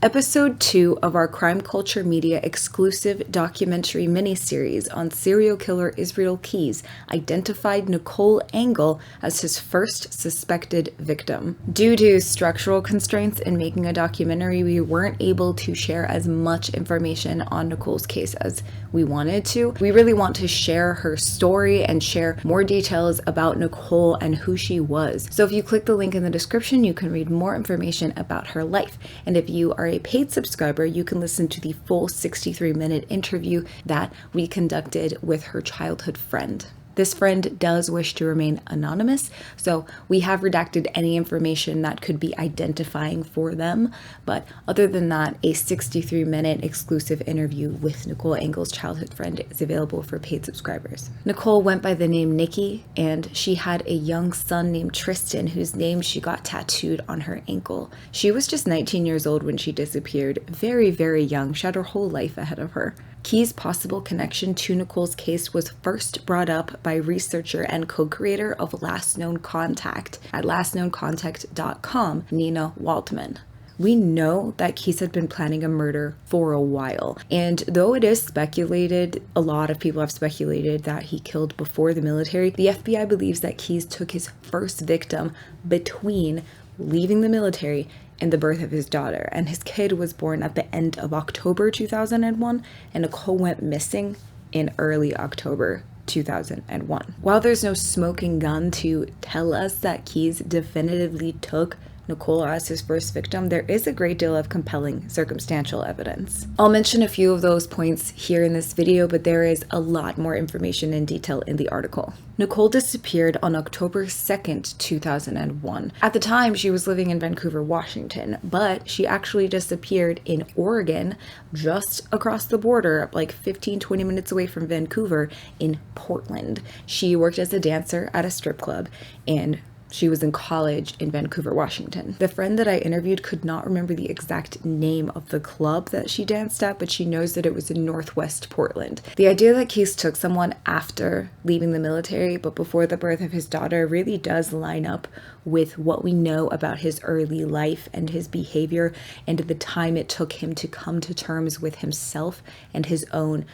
Episode 2 of our Crime Culture Media exclusive documentary miniseries on serial killer Israel Keyes identified Nicole Engle as his first suspected victim. Due to structural constraints in making a documentary, we weren't able to share as much information on Nicole's case as we wanted to. We really want to share her story and share more details about Nicole and who she was. So if you click the link in the description, you can read more information about her life. And if you are a paid subscriber, you can listen to the full 63-minute interview that we conducted with her childhood friend. This friend does wish to remain anonymous, so we have redacted any information that could be identifying for them. But other than that, a 63-minute exclusive interview with Nicole Engle's childhood friend is available for paid subscribers. Nicole went by the name Nikki, and she had a young son named Tristan, whose name she got tattooed on her ankle. She was just 19 years old when she disappeared, very, very young. She had her whole life ahead of her. Keyes' possible connection to Nicole's case was first brought up by researcher and co-creator of Last Known Contact at lastknowncontact.com, Nina Waldman. We know that Keyes had been planning a murder for a while, and though it is speculated, a lot of people have speculated that he killed before the military, the FBI believes that Keyes took his first victim between leaving the military and the birth of his daughter, and his kid was born at the end of October 2001, and Nicole went missing in early October 2001. While there's no smoking gun to tell us that Keyes definitively took Nicole as his first victim, there is a great deal of compelling circumstantial evidence. I'll mention a few of those points here in this video, but there is a lot more information and detail in the article. Nicole disappeared on October 2nd, 2001. At the time, she was living in Vancouver, Washington, but she actually disappeared in Oregon, just across the border, like 15-20 minutes away from Vancouver, in Portland. She worked as a dancer at a strip club, and she was in college in Vancouver, Washington. The friend that I interviewed could not remember the exact name of the club that she danced at, but she knows that it was in Northwest Portland. The idea that Keyes took someone after leaving the military, but before the birth of his daughter, really does line up with what we know about his early life and his behavior and the time it took him to come to terms with himself and his own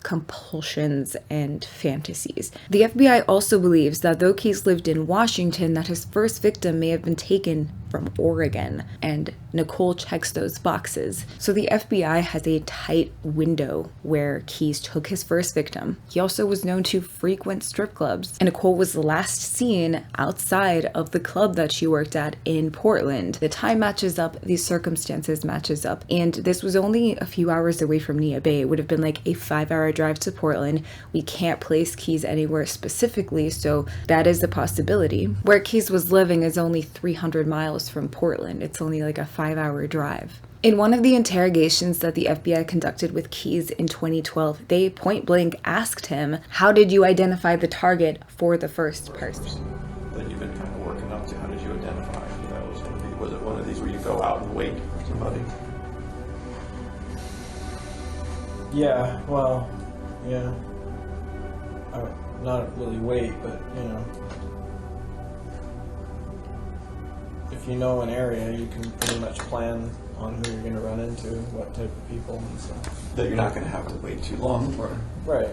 compulsions and fantasies. The FBI also believes that though Keyes lived in Washington, that his first victim may have been taken from Oregon, and Nicole checks those boxes. So the FBI has a tight window where Keyes took his first victim. He also was known to frequent strip clubs, and Nicole was last seen outside of the club that she worked at in Portland. The time matches up, the circumstances matches up, and this was only a few hours away from Neah Bay. It would have been like a 5-hour drive to Portland. We can't place Keyes anywhere specifically, so that is a possibility. Where Keyes was living is only 300 miles from Portland. It's only like a 5-hour drive. In one of the interrogations that the FBI conducted with Keyes in 2012, they point blank asked him, "How did you identify the target for the first person?" That you've been kind of working up to. How did you identify? Was it one of these where you go out and wait for somebody? Yeah, well, yeah. I would not really wait, but if you know an area, you can pretty much plan on who you're going to run into, what type of people and stuff. That you're not going to have to wait too long for. Right.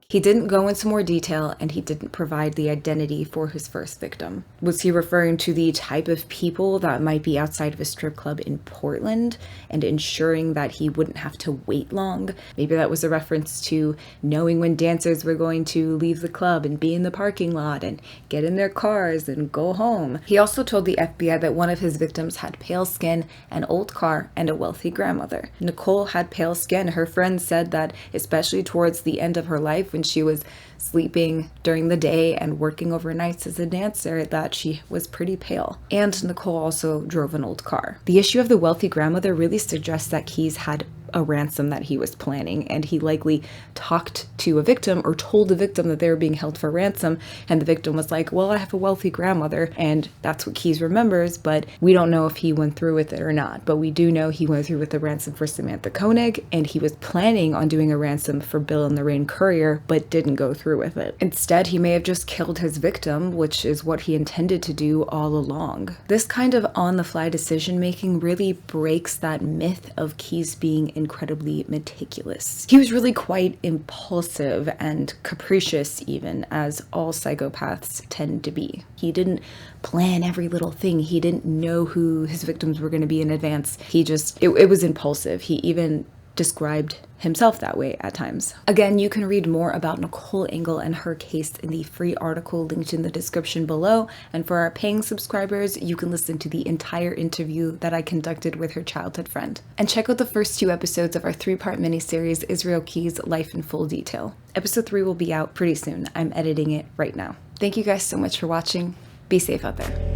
He didn't go into more detail, and he didn't provide the identity for his first victim. Was he referring to the type of people that might be outside of a strip club in Portland and ensuring that he wouldn't have to wait long? Maybe that was a reference to knowing when dancers were going to leave the club and be in the parking lot and get in their cars and go home. He also told the FBI that one of his victims had pale skin, an old car, and a wealthy grandmother. Nicole had pale skin. Her friends said that, especially towards the end of her life, when she was sleeping during the day and working overnights as a dancer, that she was pretty pale. And Nicole also drove an old car. The issue of the wealthy grandmother really suggests that Keyes had a ransom that he was planning, and he likely talked to a victim or told the victim that they were being held for ransom, and the victim was like, well, I have a wealthy grandmother, and that's what Keyes remembers, but we don't know if he went through with it or not. But we do know he went through with the ransom for Samantha Koenig, and he was planning on doing a ransom for Bill and Lorraine Courier, but didn't go through with it. Instead, he may have just killed his victim, which is what he intended to do all along. This kind of on-the-fly decision-making really breaks that myth of Keyes being incredibly meticulous. He was really quite impulsive and capricious, even, as all psychopaths tend to be. He didn't plan every little thing. He didn't know who his victims were going to be in advance. He just, it was impulsive. He even described himself that way at times. Again, you can read more about Nicole Engle and her case in the free article linked in the description below. And for our paying subscribers, you can listen to the entire interview that I conducted with her childhood friend. And check out the first 2 episodes of our 3-part miniseries, Israel Keyes Life in Full Detail. Episode 3 will be out pretty soon. I'm editing it right now. Thank you guys so much for watching. Be safe out there.